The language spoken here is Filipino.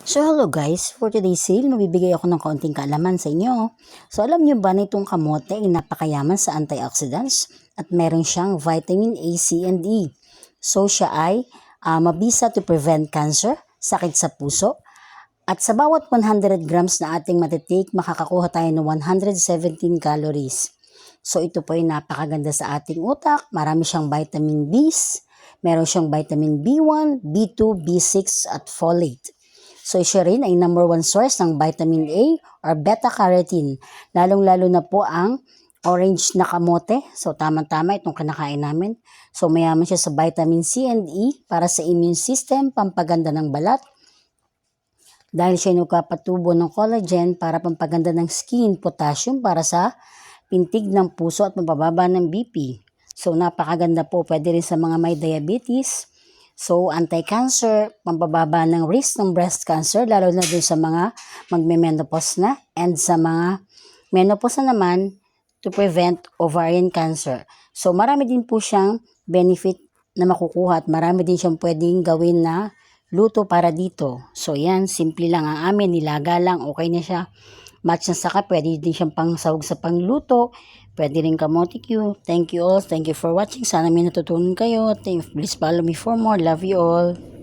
So hello guys, for today's sale, mabibigay ako ng kaunting kaalaman sa inyo. So alam niyo ba na itong kamote ay napakayaman sa antioxidants at meron siyang vitamin A, C, and E. So siya ay mabisa to prevent cancer, sakit sa puso, at sa bawat 100 grams na ating matitake, makakakuha tayo ng 117 calories. So ito po ay napakaganda sa ating utak, marami siyang vitamin B's, meron siyang vitamin B1, B2, B6 at folate. So siya rin ay number 1 source ng vitamin A or beta-carotene. Lalong-lalo na po ang orange na kamote. So tama-tama itong kinakain namin. So mayaman siya sa vitamin C and E para sa immune system, pampaganda ng balat. Dahil siya nagpapatubo ng collagen para pampaganda ng skin, potassium para sa pintig ng puso at mapababa ng BP. So napakaganda po, pwede rin sa mga may diabetes. So, anti-cancer, pampababa ng risk ng breast cancer, lalo na dun sa mga magme-menopause na, and sa mga menopause na naman, to prevent ovarian cancer. So, marami din po siyang benefit na makukuha at marami din siyang pwedeng gawin na luto para dito. So, yan, simple lang ang amin, nilaga lang, okay na siya. Match na saka, pwede din siyang pangsahog sa pangluto, pwede rin kamote Q. Thank you all. Thank you for watching. Sana may natutunan kayo. Please follow me for more. Love you all.